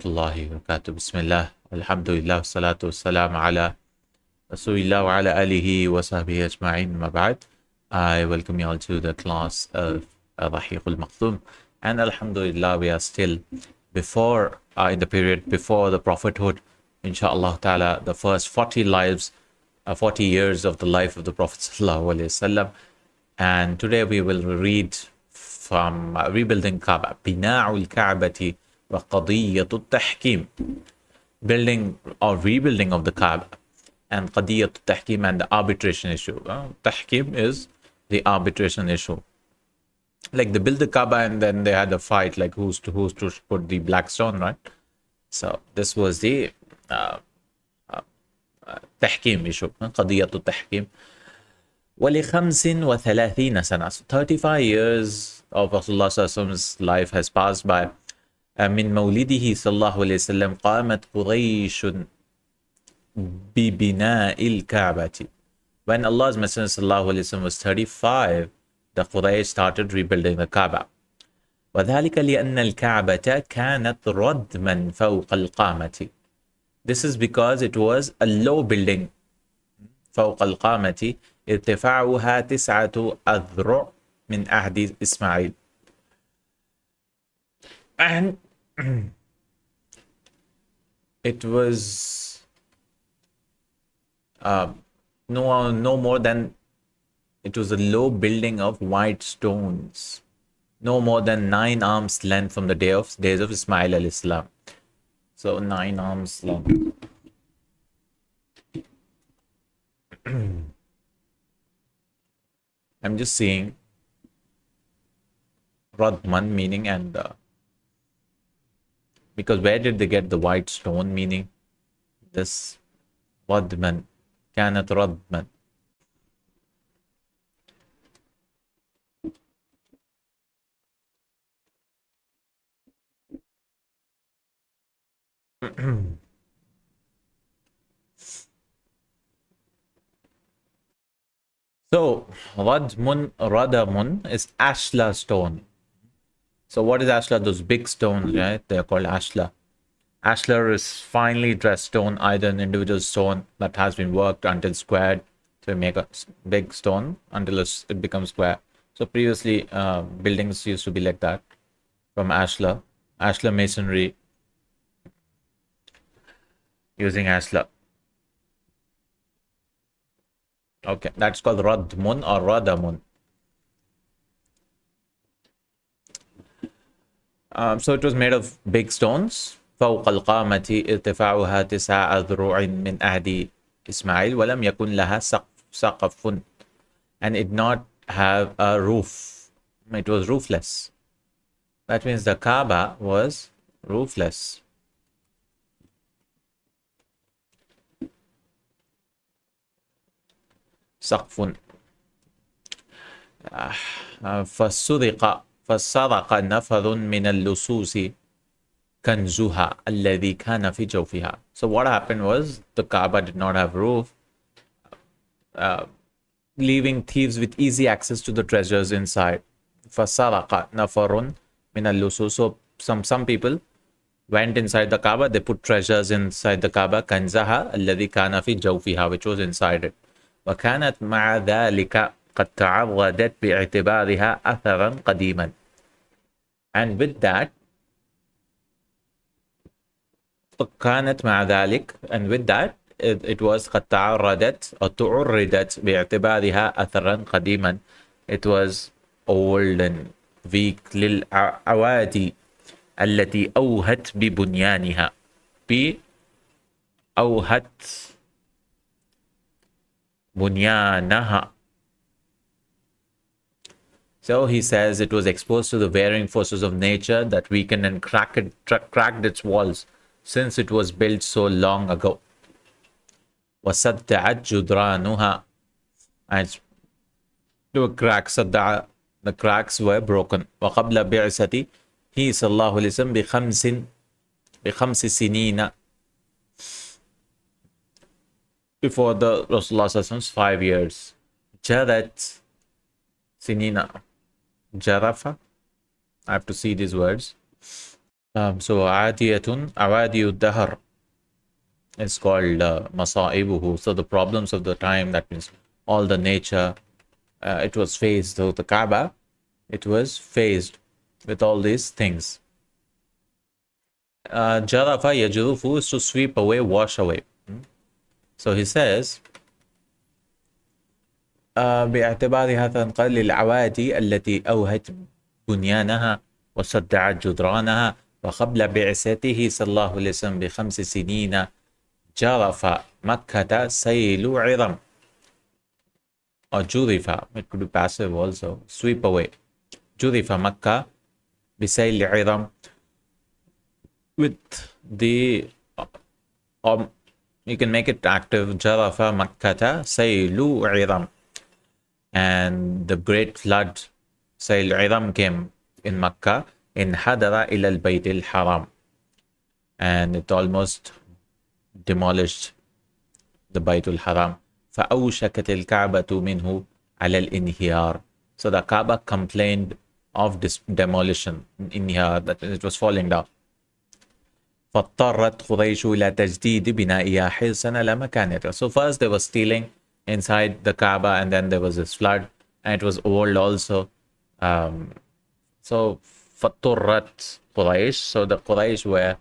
Rahmatullahi wa barakatuh. Bismillah, alhamdulillah, salatu wassalam ala Rasulillah wa ala alihi wa sahbihi ajma'in. Mabad. I welcome you all to the class of Raheeq Makhtum. And alhamdulillah, we are still before, in the period before the prophethood. Inshallah ta'ala, the first 40 lives, 40 years of the life of the Prophet sallallahu alaihi wasallam. And today we will read from Rebuilding Kaaba, Bina'ul Ka'bati wa Qadiyatul Tahkim, building or rebuilding of the Kaaba, and Qadiyatul Tahkim, and the arbitration issue. Tahkim is the arbitration issue. Like they built the Kaaba and then they had a fight, like who's to put the black stone, right? So this was the Tahkim issue, Qadiyatul Tahkim. وَلِخَمْسٍ وَثَلَاثِينَ سَنَةً. So 35 years of Rasulullah's life has passed by. مِنْ مَوْلِدِهِ صلى الله عليه وسلم قامت قريش ببناء الكعبة. When Allah's Messenger sallallahu alaihi wasallam was 35, the Quraysh started rebuilding the Kaaba. وذلك لأن الكعبة كانت ردما فوق القامة. This is because it was a low building. فوق القامة ارتفاعها 9 أذرع من عهد إسماعيل. And it was no more than, it was a low building of white stones, no more than 9 arms length from the days of Ismail alayhi salam. So 9 arms long. I'm just seeing Radman meaning, and because where did they get the white stone meaning? This Radman, Kanat Radman. So, Radamun is ashla stone. So, what is ashla? Those big stones, right? They are called ashla. Ashlar is finely dressed stone, either an individual stone that has been worked until squared. So, we make a big stone until it becomes square. So, previously, buildings used to be like that, from ashlar masonry, using ashla. Okay, that's called Radmun or Radamun. So it was made of big stones. فوق القامة ارتفاعها 9 أذرع من عهد إسماعيل ولم يكن لها سقف, and it did not have a roof. It was roofless. That means the Kaaba was roofless. سقف. فسرق نفر من اللصوص كنزها الذي كان في جوفها. So what happened was the Kaaba did not have roof, leaving thieves with easy access to the treasures inside. فسرق نفر من اللصوص. So some people went inside the Kaaba, they put treasures inside the Kaaba, كنزها الذي كان في جوفها, which was inside it. وكانت مع ذلك قد تعرضت باعتبارها أثرا قديما. And with that, كانت مع ذلك, and with that, it was قد تعرضت or تعرضت باعتبارها أثرا قديما. It was old and weak. للأوادي التي أوهت ببنيانها. أوهت bunyanaha. So he says it was exposed to the varying forces of nature that weakened and cracked its walls, since it was built so long ago. وَسَدَّعَتْ جُدْرَانُهَا. And the cracks were broken. وَقَبْلَ بِعْثَتِهِ sallallahu alayhi wa sallam بِخَمْسِ سِنِينَ. Before the Rasulullah's 5 years. Jarat Sinina. Jarafa. I have to see these words. So awadi dahr is called masaibuhu. So the problems of the time, that means all the nature, it was faced. So the Kaaba, it was faced with all these things. Jarafa yajurufu is to sweep away, wash away. So he says, باعتبارها تنقل للعوادي التي أوهت بنيانها وصدعت جدرانها. وقبل بعثته صلى الله عليه وسلم ب5 سنين جرف مكة سيل عظم. Or جرف, it could be passive also, sweep away. جرف مكة بسيل عظم, with the you can make it active. Jarafa Makkata Saylu Idam. And the great flood, Sayl Idam, came in Makkah, in Hadara ila al-Bayt al-Haram. And it almost demolished the Bayt al-Haram. فأوشكت الكعبة منه على الانهيار. So the Kaaba complained of this demolition, inhiyar, that it was falling down. فاضطرت قريش إلى تجديد بنائها حرصا على مكانتها. So first they were stealing inside the Kaaba, and then there was this flood, and it was old also. So فاضطرت قريش, so the Quraysh were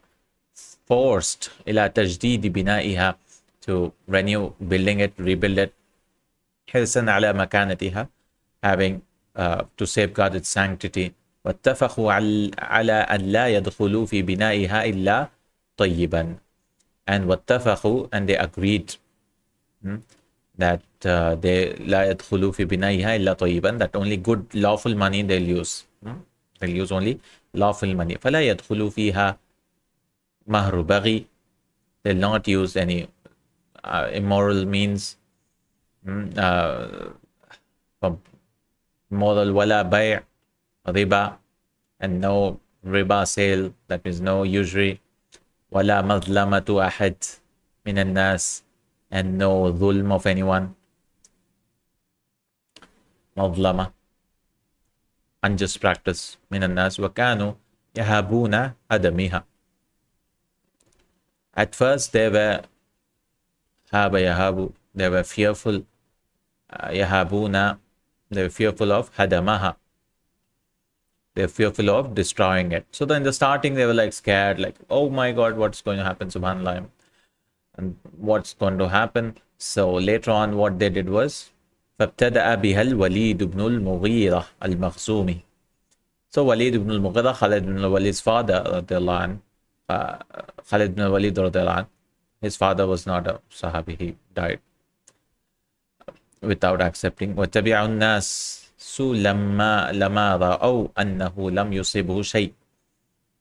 forced إلى تجديد بنائها, to renew, building it, rebuild it, حرصا على مكانتها, having to safeguard its sanctity. واتفقوا على أن لا يدخلوا في بنائها إلا طيبا. And واتفقوا, and they agreed that they لا يدخلوا في بنائها إلا طيبا, that only good lawful money they'll use. They'll use only lawful money. فلا يدخلوا فيها مهر بغي, they'll not use any immoral means, moral ولا بيع riba, and no riba sale, that means no usury. ولا مظلمة أحد من الناس, and no ظلم of anyone. مظلمة, unjust practice. من الناس وكانوا يهابون أدمها. At first they were هاب يهابو, they were fearful. يهابون, they were fearful of هدمها, they're fearful of destroying it. So then in the starting they were like scared, like, oh my God, what's going to happen, subhanallah, and what's going to happen. So later on what they did was فابتدأ بها الوليد بن المغيرة المخزومي. So Walid ibn al-Mughira, Khalid ibn al-Walid's father, Khalid ibn al-Walid, his father was not a Sahabi, he died without accepting. وتبع الناس لما رأوا أنه لم يصيبه شيء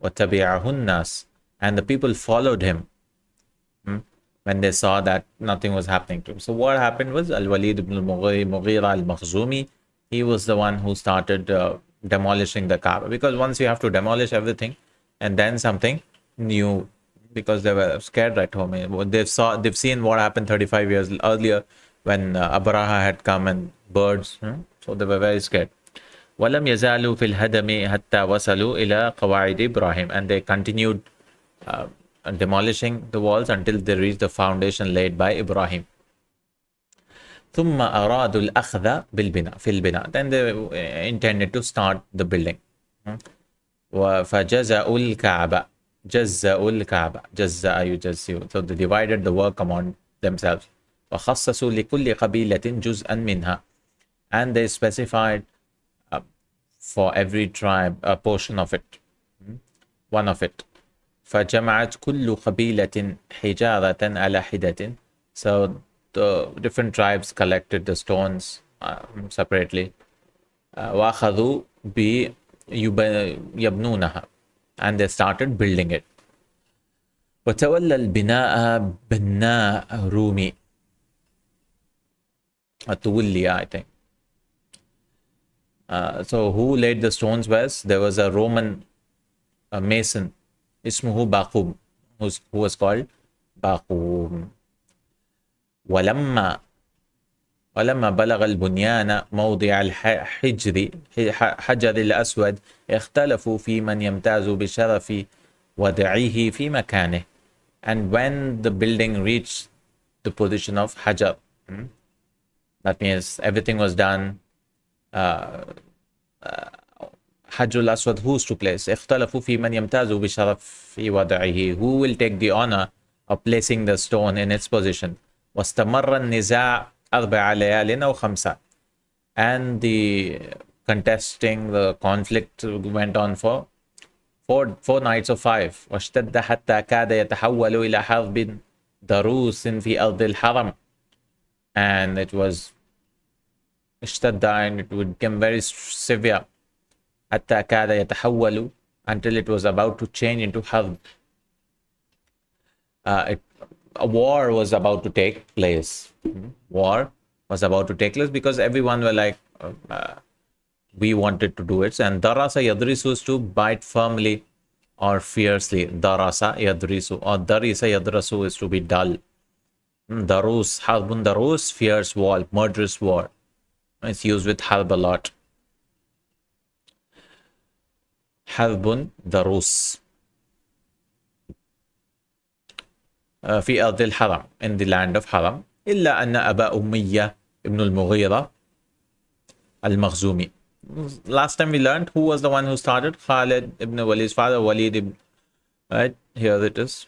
وتبعه الناس, and the people followed him when they saw that nothing was happening to him. So what happened was Al-Walid ibn al-Mughira al-Makhzumi, he was the one who started demolishing the Kaaba, because once you have to demolish everything and then something new, because they were scared at home. They've seen what happened 35 years earlier when Abraha had come and birds, so they were very scared. وَلَمْ يَزَالُوا فِي الْهَدَمِ حَتَّى وَصَلُوا إِلَى قَوَاعِدِ إِبْرَاهِيم, and they continued demolishing the walls until they reached the foundation laid by Ibrahim. ثُمَّ أَرَادُوا الْأَخْذَ بِالْبِنَاءِ فِي الْبِنَاءِ, then they intended to start the building. فَجَزَأُوا الْكَعْبَ, جَزَّأُوا الْكَعْبَ, جَزَّأَ يُجَزِّيُ, so they divided the work among themselves. وَخَصَّصُوا لِكُلِّ قَبِيلَةٍ جُزْءًا مِنْهَا, and they specified for every tribe a portion of it, one of it. فَجَمَعَتْ كُلُّ قَبِيلَةٍ حِجَارَةً عَلَى حِدَةٍ, so the different tribes collected the stones separately. وَأَخَذُوا بِيَبْنُونَهَا, and they started building it. وَتَوَلَّى الْبِنَاءَ بَنَّاء رُومِي, Tuwulliya, I think. So who laid the stones was, there was a Roman mason, Ismuhu Baqum, who was called Baqum. ولما بلغ البنيان موضع الحجر الأسود اختلفوا في من يمتاز بشرف وَدَعِيهِ فِي مَكَانِهِ. And when the building reached the position of Hajar, that means everything was done, Hajjul Aswad, who's to place? اختلفوا في من يمتاز بشرف في وضعه. Who will take the honor of placing the stone in its position? واستمر النزاع 4 ليال أو 5. And the conflict went on for four nights or 5. واشتد حتى كاد يتحول إلى حرب ضروس في أرض الحرم. And it was اشتد, and it would become very severe. حتى كاد يتحول, until it was about to change into حرب. A war was about to take place. War was about to take place because everyone were like, we wanted to do it. And darasa yadrisu is to bite firmly or fiercely. Darasa yadrisu, or darisa yadrasu is to be dull. Darus, harbun darus, fierce war, murderous war. It's used with harb a lot. Harbun darus. في أرض الحرم, in the land of Haram. إلا أن أبا أمية ابن المغيرة المخزومي. Last time we learned who was the one who started. Khalid ibn Walid's father, Walid ibn, right here it is,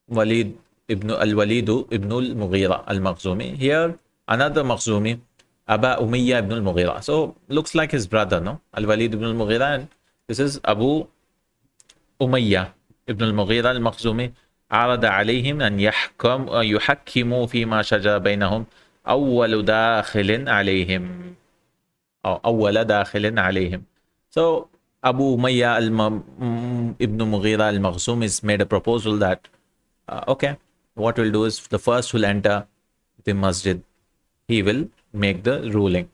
Walid ibn al-Walidu ibn al-Mughira al-Makhzumi. Here another Makhzumi, Aba Umayya ibn al-Mughira. So looks like his brother, no? Al-Walid ibn al-Mughira, and this is Abu Umayya ibn al-Mughira al-Makhzumi. عرض عليهم أن يحكموا فيما شجر بينهم أول داخل عليهم, أو أول داخل عليهم. So Abu Umayya ibn Mughira al-Makhzum is made a proposal that okay, what we'll do is the first will enter the masjid, he will make the ruling.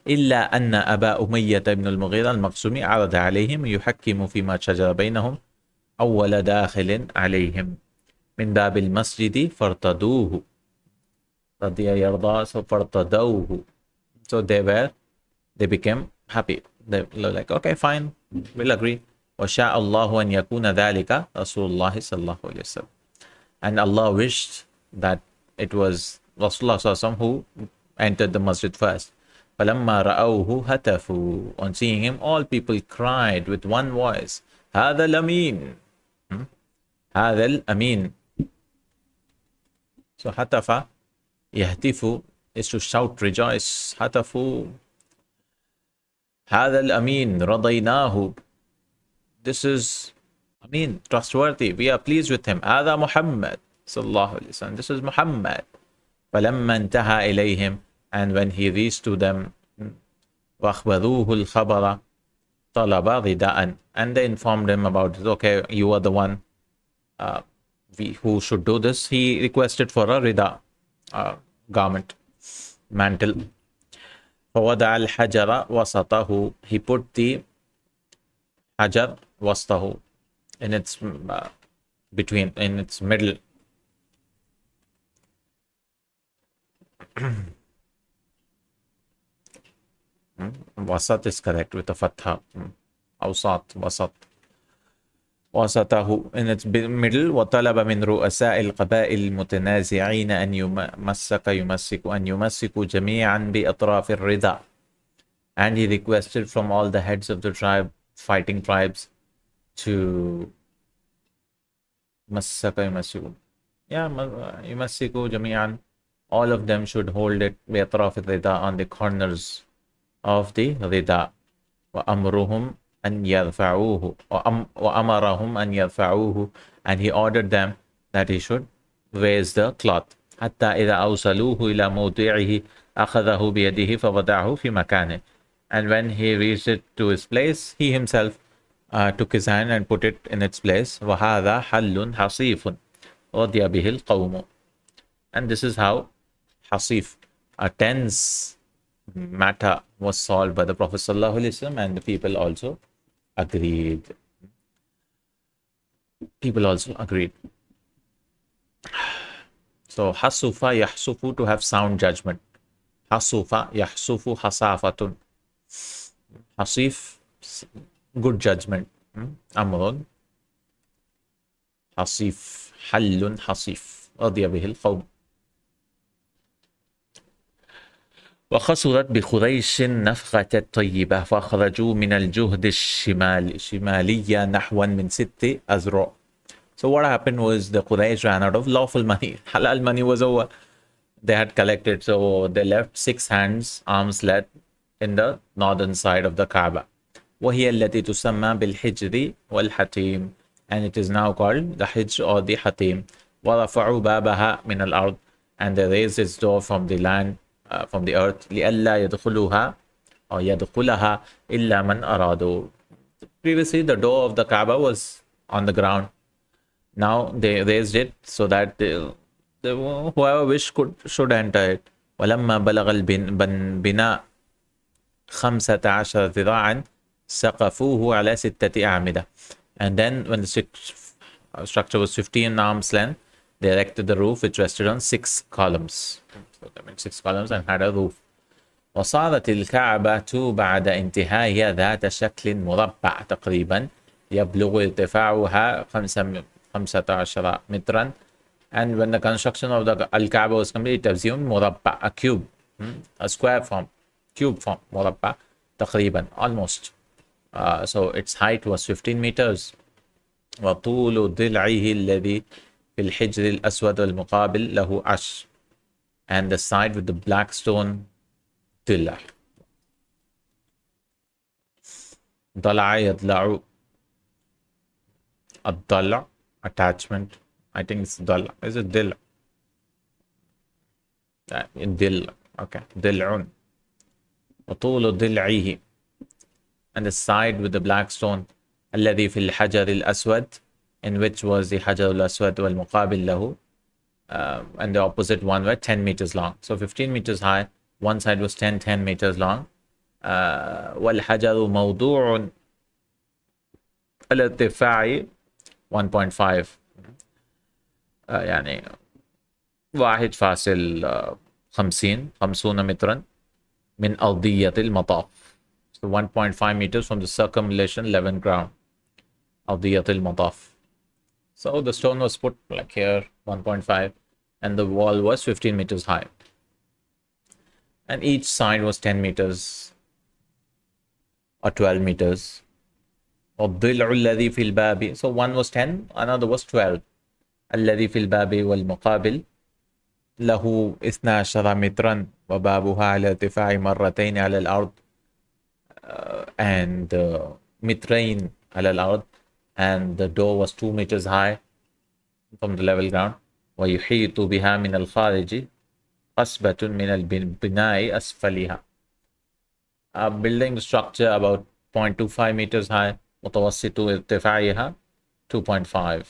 إلا أن أبا أمية ibn المغيرة المخزومي عرض عليهم يحكموا فيما شجر بينهم أول داخل عليهم من باب المسجد فارتدوه. رضي يرضى, so فارتدوه. So they became happy. They were like, okay, fine, we'll agree. وشاء الله أن يكون ذلك رسول الله صلى الله عليه وسلم. And Allah wished that it was Rasulullah صلى الله عليه وسلم who entered the masjid first. فلما رأوه هتفوا. On seeing him, all people cried with one voice, هذا الأمين. هذا الأمين. So هتف, يهتف is to shout, rejoice. هتفوا. هذا الأمين رضيناه. This is Amin, trustworthy. We are pleased with him. هذا محمد صلى الله عليه وسلم. This is Muhammad. فلما انتهى إليهم, and when he reached to them, وأخبروه الخبر طلب رداء, and they informed him about it. Okay, you are the one who should do this. He requested for a rida, garment, mantle. فوضع الحجر وسطه. He put the hajar وسطه, in its between, in its middle. Wasat is correct with a fatha. Awsat, wasat. وسطه, in its middle. وطلب من رؤساء القبائل المتنازعين أن يمسكوا جميعا بأطراف الرداء. And he requested from all the heads of the fighting tribes to يمسكوا جميعا, all of them should hold it بأطراف الرداء, on the corners of the rida. وأمرهم أن يرفعوه, وأمرهم أن يرفعوه, and he ordered them that he should raise the cloth. حتى إذا أوصلوه إلى موضعه أخذه بيده فوضعه في مكانه. And when he reached it to his place, he himself took his hand and put it in its place. وهذا حل حصيف رضي به القوم. And this is how حصيف, a tense matter, was solved by the Prophet ﷺ, and the people also agreed. So hasufa yahsufu, to have sound judgment. Hasufa yahsufu hasafatun. Hasif, good judgment. أمر حصيف حل حصيف رضي به القوم. وخسرت بقريش نفقة الطيبة فأخرجوا من الجهد الشمالية نحو من 6 أذرع. So what happened was the Quraysh ran out of lawful money. Halal money was over. They had collected, so they left 6 hands, arms length in the northern side of the Kaaba. وهي التي تسمى بالحجر والحتيم, and it is now called the Hijr or the Hatim. ورفعوا بابها من الأرض, and they raised its door from the land, from the earth. لئلا يدخلوها or يدخلها إلا من أرادوا. Previously the door of the Kaaba was on the ground. Now they raised it so that whoever wished should enter it. ولما بلغ البناء 15 ذراعا سقفوه على 6 أعمدة. And then when the structure was 15 arms length, they erected the roof which rested on 6 columns. So that meant 6 columns and had a roof. وصارت الكعبة بعد انتهائها ذات شكل مربع تقريبا يبلغ ارتفاعها 15 مترا. And when the construction of the Al-Kaaba was complete, it assumed مربع, a cube, a square form, cube form, مربع تقريبا, almost. So its height was 15 meters. وطول ضلعه الذي في الحجر الأسود المقابل له 10. And the side with the black stone ضلع. ضلع يضلع. الضلع, attachment. I think it's ضلع. Is it ضلع? ضلع. Okay. ضلع. وطول ضلعه. And the side with the black stone الذي في الحجر الأسود, in which was the حجر الأسود والمقابل له, and the opposite one were 10 meters long. So 15 meters high, one side was 10 meters long. والحجر موضوع الارتفاع 1.5, يعني 1.50 مترا من أرضية المطاف. So 1.5 meters from the circumambulation level ground of the Yatil Mataf. So the stone was put like here, 1.5, and the wall was 15 meters high. And each side was 10 meters or 12 meters. الضلع الذي في الباب. So one was 10, another was 12. الذي في الباب والمقابل له 12 مترا وبابها على ارتفاع مرتين على الأرض. And مترين على الأرض, and the door was 2 meters high from the level ground. ويحيط بها من الخارج قصبة من البناء أسفلها. A building structure about 0.25 meters high. متوسط ارتفاعها 2.5.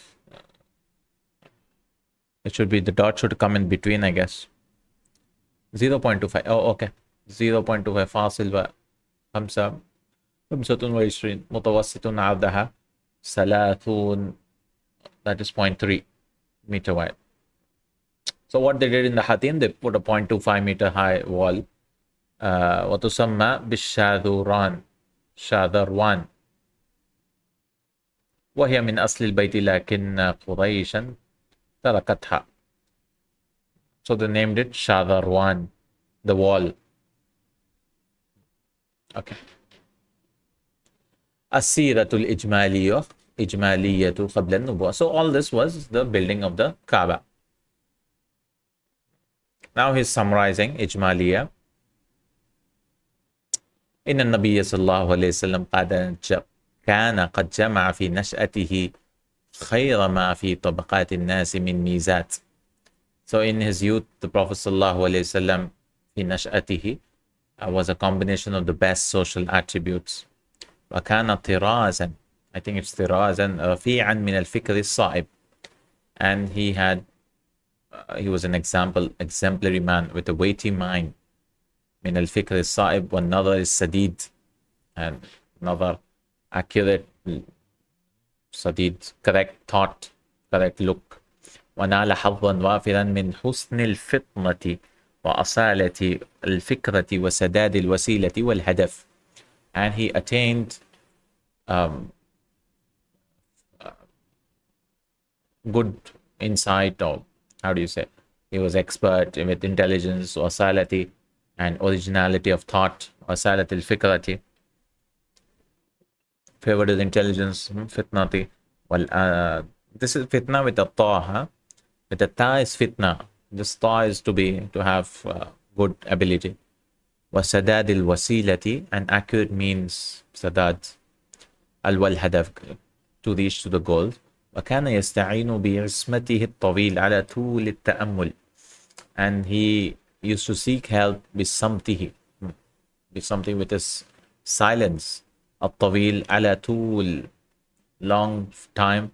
It should be, the dot should come in between, I guess. 0.25. Oh, okay. 0.25 فاصل 25 متوسط عرضها 30, that is 0.3 meter wide. So what they did in the Hatim, they put a 0.25 meter high wall. وتسمى بالشاذوران, شاذروان. وهي من أصل البيت لكن قريشا تركتها. So they named it Shadharwan, the wall. Okay. السيرة الإجمالية قبل النبوة. So all this was the building of the Kaaba. Now he's summarizing إجمالية. إن النبي صلى الله عليه وسلم كان قد جمع في نشأته خير ما في طبقات الناس من ميزات. So in his youth, the Prophet صلى الله عليه وسلم في نشأته was a combination of the best social attributes. وكان طرازا, I think it's طرازا رفيعا من الفكر الصائب. And he was an exemplary man with a weighty mind. من الفكر الصائب والنظر السديد, and another accurate, سديد, correct thought, correct look. ونال حظا وافرا من حسن الفطنة وأصالة الفكرة وسداد الوسيلة والهدف. And he attained um, good insight, or how do you say? He was expert with intelligence, wasalati, and originality of thought, wasalat al-fikrati, favored his intelligence, fitnati. Well, this is fitna with a ta, huh? With a ta is fitna. This ta is to have good ability. وسداد الوسيلة, and accurate means sadad الهدف, to reach to the goal. وكان يستعين بعصمته الطويل على طول التأمل, and he used to seek help بصمته, with something with his silence, الطويل على طول, long time,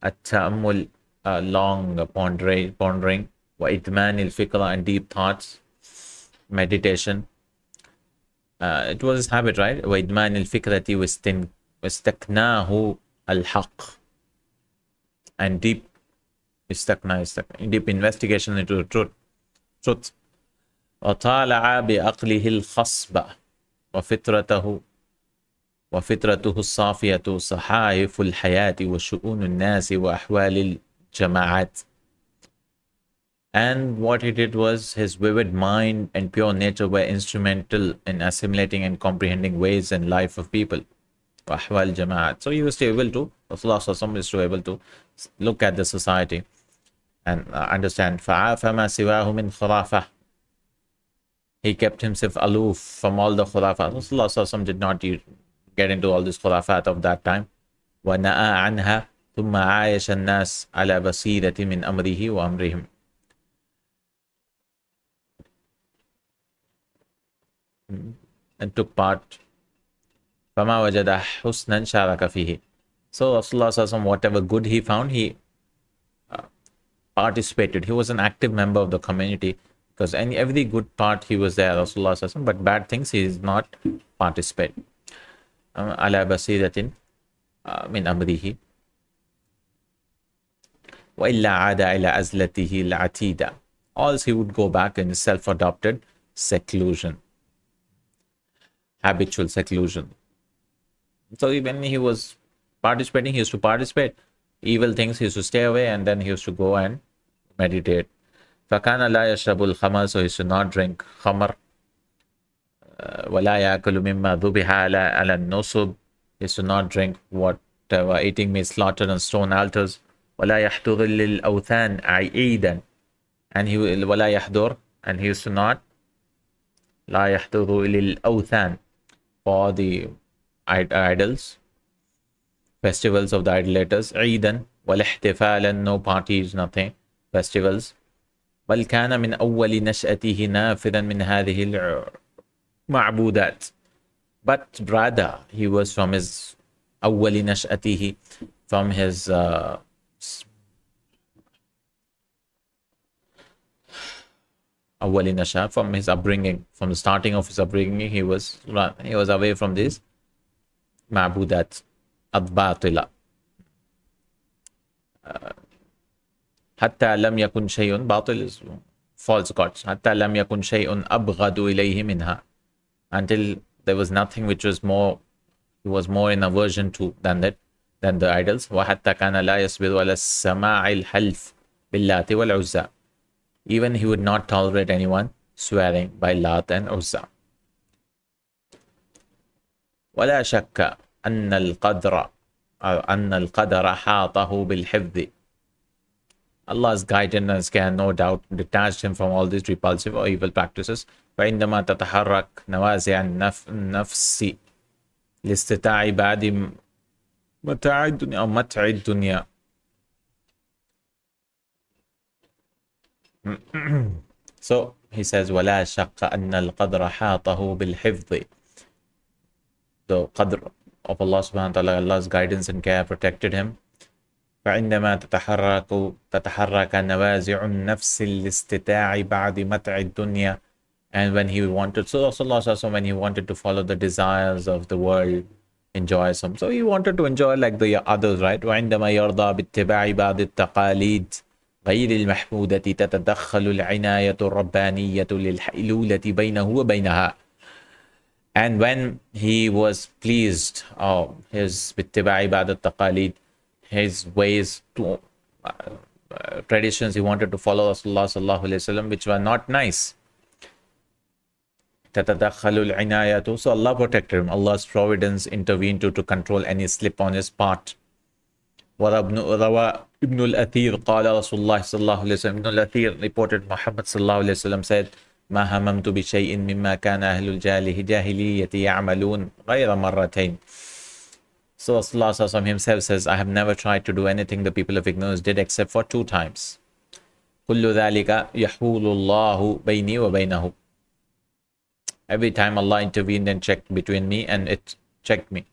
التأمل, long pondering, وإدمان الفكرة, and deep thoughts, meditation. It was his habit, right? وإدمان الفكرة واستكناه الحق, and deep deep investigation into the truth. وطالع بعقله الخصب وفطرته الصافية صحائف الحياة وشؤون الناس وأحوال الجماعات. And what he did was, his vivid mind and pure nature were instrumental in assimilating and comprehending ways and life of people. وأحوال الجماعات. So he was able to, Rasulullah is able to look at the society and understand. فَعَافَ مَا سِوَاهُ مِنْ خُرَافَةٍ. He kept himself aloof from all the khurafat. Rasulullah did not get into all this khurafat of that time. وَنَأَى عَنْهَا ثُمَّ عَايَشَ النَّاسِ عَلَى بَصِيرَةٍ مِنْ أَمْرِهِ وَأَمْرِهِمْ. And took part. فَمَا وَجَدَ حُسْنًا شَارَكَ فِيهِ. So Rasulullah, whatever good he found, he participated. He was an active member of the community, because every good part he was there, Rasulullah, but bad things he did not participate. على بصيرة من أمره وإلا عاد إلى أزلته العتيدة. Also he would go back in self-adopted seclusion, habitual seclusion. So when he was participating, he used to participate. Evil things he used to stay away, and then he used to go and meditate. فَكَانَ لَا يَشْرَبُ الْخَمَرَ, so he should not drink khamar. وَلَا يَأْكُلُ مِمَّا ذُبِحَ عَلَى النُّصُبِ, he should not drink whatever eating meat slaughtered on stone altars. وَلَا يَحْضُرُ لِلْأَوْثَانِ عِيدًا, and وَلَا يَحْضُرُ, and he used to not, لَا يَحْضُرُ لِلْأَوْثَانِ, for the idols, festivals of the idolaters. عِيدًا وَالْإِحْتِفَالًا, no parties, nothing, festivals. بل كان من أول نشأته نافذا من هذه المعبودات. But rather he was from his أول نشأته, from his أول نشأ, from his upbringing, from the starting of his upbringing, he was away from these معبودات الباطلة. حتى لم يكن شيء, باطل is false gods. حتى لم يكن شيء أبغض إليه منها, until there was nothing which was more, he was more in aversion to than the idols. وحتى كان لا يصبر على السماع الحلف باللات والعزى, even he would not tolerate anyone swearing by Lat and Uzza. ولا شك أن القدر حاطه بالحفظ. Allah's guidance can no doubt detach him from all these repulsive or evil practices. فعندما تتحرك نوازع النفس لاستطاع بعد متاع الدنيا أو متع الدنيا. So he says ولا شك أن القدر حاطه بالحفظ. The qadr of Allah subhanahu wa ta'ala, Allah's guidance and care protected him. فعندما تتحرك نوازع النفس الاستطاع بعد متع الدنيا, and when he wanted, so Rasulullah, when he wanted to follow the desires of the world, enjoy some, so he wanted to enjoy like the others, right? وعندما يرضى باتباع بعض التقاليد غير المحمودة تتدخل العناية الربانية للحيلولة بينه وبينها. And when he was pleased his bittiba ibadat taqalid, his ways to traditions he wanted to follow Rasulullah sallallahu alaihi wasallam, which were not nice. Tatadakhalul inayatu. So Allah protected him. Allah's providence intervened to control any slip on his part. روى ابن الأثير قال رسول الله صلى الله عليه وسلم. Ibn al-Athir reported Muhammad sallallahu alaihi wasallam said, ما هممت بشيء مما كان أهل الجاهلية يعملون غير مرتين. So Rasulullah sallallahu alaihi wasallam himself says, I have never tried to do anything the people of ignorance did except for 2 times. كل ذلك يحول الله بيني وبينه. Every time Allah intervened and checked between me and it checked me.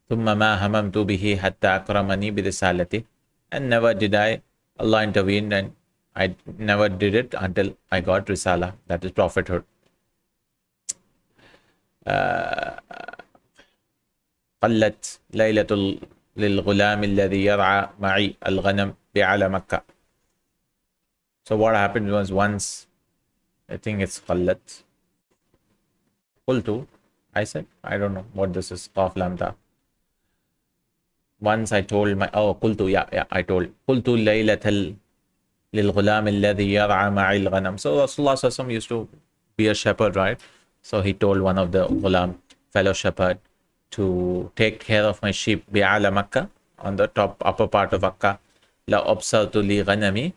ثم ما هممت به حتى أكرمني برسالته. And never did Allah intervened and I never did it until I got Risala, that is prophethood. قلت ليلة للغلام الذي يرعى معي الغنم بأعلى مكة. So what happened was once, I think it's قلت. قلت, I said, I don't know what this is. قاف لام تا. Once I told قلت, I told. قلت ليلة للغلام الذي يرعى معي الغنم. So Rasulullah sallallahu alaihi wasallam used to be a shepherd, right? So he told one of the ghulam, fellow shepherd, to take care of my sheep bi'ala Makkah, on the top upper part of Makkah. La absartu li ghanami.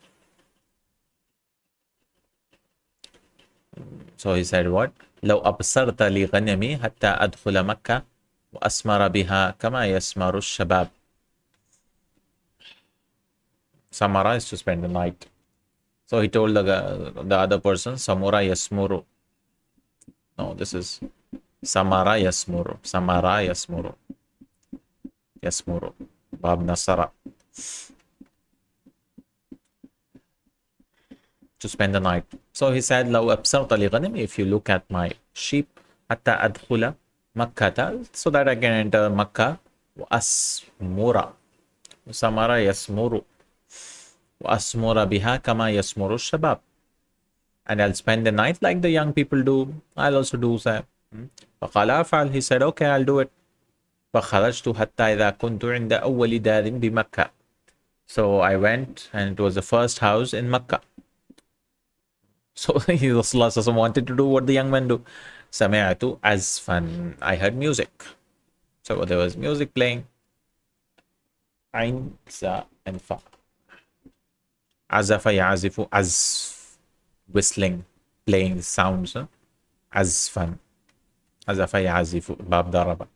So he said what? لو أبصرت لي غنمي حتى أدخل مكة وأسمر بها كما يسمر الشباب. Samara is to spend the night. So he told the other person, Samura Yasmuru. No, this is Samara Yasmuru. Samara Yasmuru. Yasmuru. Bab Nasara. To spend the night. So he said, لو أبصرت لي غنمي, if you look at my sheep, حتى أدخل مكة, so that I can enter Makkah. وأسمر. Samara Yasmuru. وأسمر بها كما يسمر الشباب. And I'll spend the night like the young people do. I'll also do that. فقال أفعل. He said, okay, I'll do it. فخرجت حتى إذا كنت عند أول دار بمكة. So I went and it was the first house in Makkah. So Rasulullah wanted to do what the young men do. سمعت أزفا. I heard music. So there was music playing. Ain, Sa, and Fa. Azafa yazifu, az, whistling, playing sounds. Azfan. Azafa yazifu, bab daraba.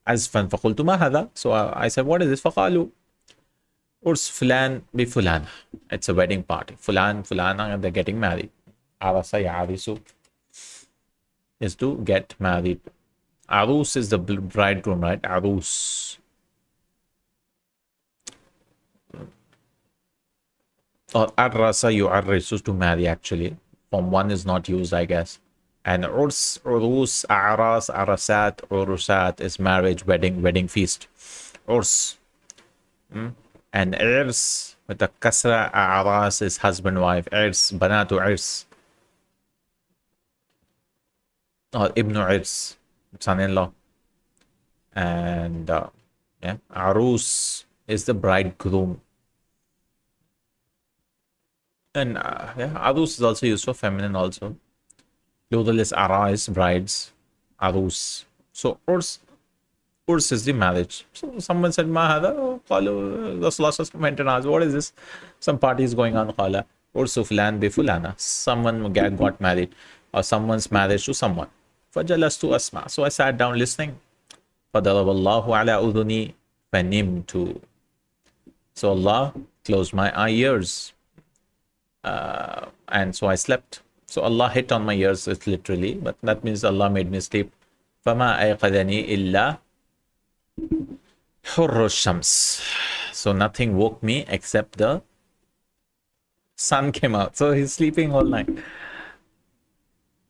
Azfan. فقلت ما هذا? So I said, what is this? فقالوا Urs fulan bi fulana. It's a wedding party. Fulan, fulana, and they're getting married. Arasa yarisu is to get married. Arus is the bridegroom, right? Arus. Or arrasa yu'arrisu, to marry, actually. Form 1 is not used, I guess. And urs, urus, aras, arasat, urusat is marriage, wedding feast. Urs. And irs with a kasra, aras is husband, wife. Irs, banatu irs. Or ibnu irs, son-in-law. And arus is the bridegroom. And arus is also used for feminine also. Plural is arais, brides. Arus. So urs is the marriage. So someone said, Ma hada? Rasulullah went and asked, what is this? Some party is going on. Qala ursu fulan bi fulana. Someone got married, or someone's marriage to someone. Fajalastu asma. So I sat down listening. Fadaraballahu ala udhuni fanimtu. So Allah closed my ears. And so I slept. So Allah hit on my ears, literally, but that means Allah made me sleep. فَمَا أَيْقَذَنِي إِلَّا حُرُّ الشَّمْسِ. So nothing woke me except the sun came out. So he's sleeping all night.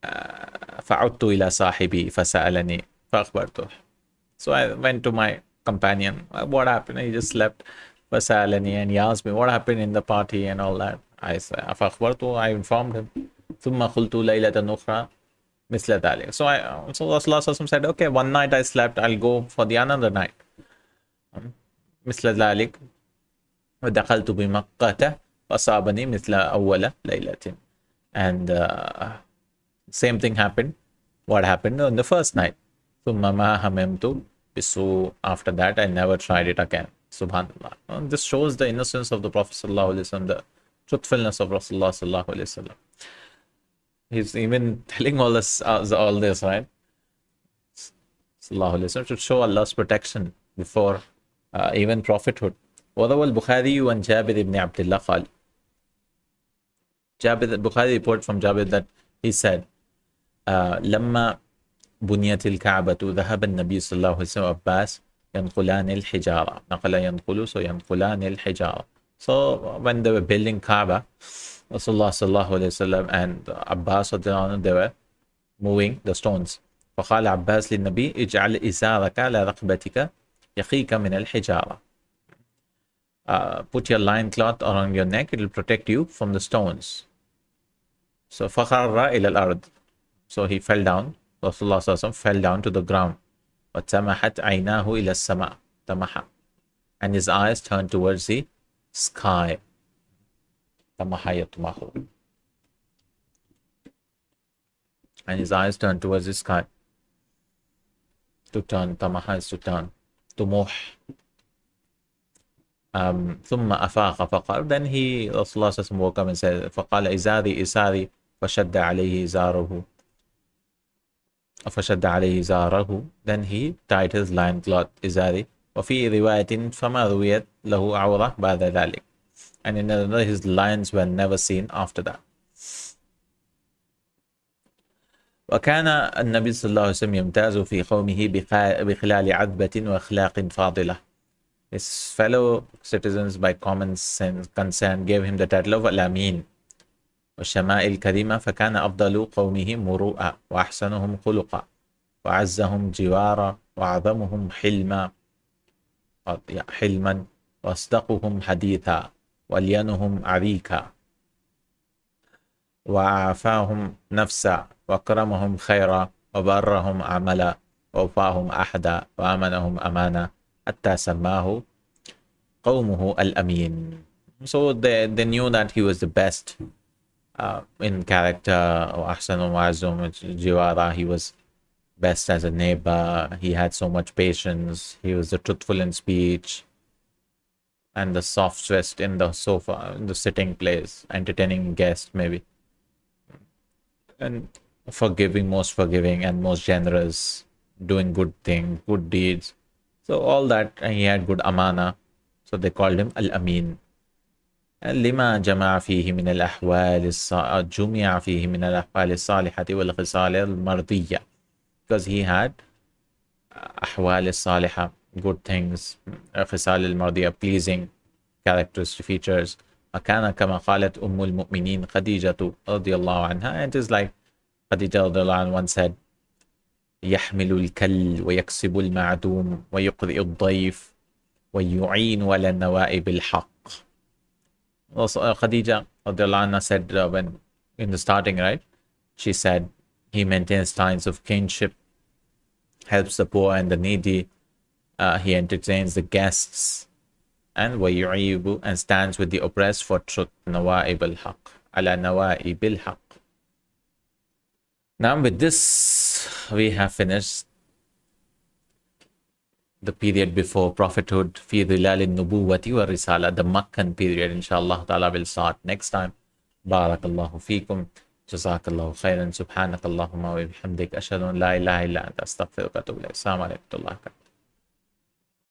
فَعُدْتُ إِلَى صَاحِبِي فَسَأَلَنِي فَأَخْبَرْتُهُ. So I went to my companion. What happened? He just slept. فَسَأَلَنِي, and he asked me what happened in the party and all that. I said, I informed him. ثم قلت ليلة أخرى. مثل ذلك. So Rasulullah said, okay, one night I slept, I'll go for the another night. مثل ذلك ودخلت بمكة فأصابني مثل أول ليلة. And same thing happened. What happened on the first night? ثم ما هممت بسوء. After that, I never tried it again. Subhanallah. And this shows the innocence of the Prophet sallallahu alaihi wasallam, the truthfulness of Rasulullah sallallahu alaihi wasallam. He's even telling all this, right? Sallallahu alaihi wasallam, to show Allah's protection before even prophethood. وروى البخاري عن جابر بن عبد الله قال. Bukhari report from Jabir that he said, لما بنيت الكعبة ذهب النبي صلى الله عليه وسلم وعباس ينقلان الحجارة. نقل ينقل, so ينقلان الحجارة. So when they were building Kaaba, Rasulullah sallallahu alayhi wasallam and Abbas, they were moving the stones. فقال عباس للنبي اجعل إزارك على رقبتك يقيك من الحجارة. Put your loin cloth around your neck, it will protect you from the stones. So فخر إلى الأرض. So he fell down. Rasulullah sallallahu alayhi wasallam fell down to the ground. وتمحت عيناه إلى السماء. تمح. And his eyes turned towards the sky. تمح يطمح. And his eyes turned towards the sky. To turn. تمح is to turn. طموح. ثم أفاق فقال. Then he, Rasulullah sallallahu alayhi wasallam, woke up and said, فقال إزاري إزاري فشد عليه إزاره. فشد عليه إزاره. Then he tied his loin cloth إزاري. وفي رواية فما رويت له عورة بعد ذلك. And in another, his lions were never seen after that. وكان النبي صلى الله عليه وسلم يمتاز في قومه بخلال عذبة وأخلاق فاضلة. His fellow citizens by common sense consent gave him the title of Al-Amin. والشمائل كريمة. فكان أفضل قومه مروءة وأحسنهم خلقا وأعزهم جوارا وأعظمهم حلما وأصدقهم حديثا وألينهم عريكا وأعفاهم نفسا وأكرمهم خيرا وبرهم عملا وأوفاهم أحدا وأمنهم أمانا حتى سماه قومه الأمين. So they knew that he was the best in character. وأحسنهم وأعزهم جوارا. He was best as a neighbor. He had so much patience. He was the truthful in speech and the softest in the sofa, in the sitting place, entertaining guests maybe, and forgiving, most forgiving and most generous, doing good things, good deeds. So all that, and he had good amana. So they called him Al-Amin. لما جمع فيه من الأحوال جمع فيه من الأحوال الصالحة والخصال المرضية. Because he had أحوال الصالحة, good things, خصال المرضية, pleasing characters, features. وكان كما قالت أم المؤمنين خديجة رضي الله عنها. And it is like Khadija رضي الله عنها once said, يحمل الكل ويكسب المعدوم ويقرئ الضيف ويعين على النوائب الحق. Also Khadija رضي الله عنها said when in the starting, right, she said he maintains ties of kinship, helps the poor and the needy, he entertains the guests, and ويعيب, and stands with the oppressed for truth. نوائب الحق على نوائب الحق. Now with this we have finished the period before prophethood. في ظلال النبوة والرسالة, the Meccan period. Inshallah ta'ala will start next time. Barakallahu feekum. Jazakallahu khairan. Subhanakallahu wa bihamdik. Ashhadu an la ilaha illa anta astaghfiruka wa atubu ilayk. Assalamu alaikum wa rahmatullahi wa barakatuh.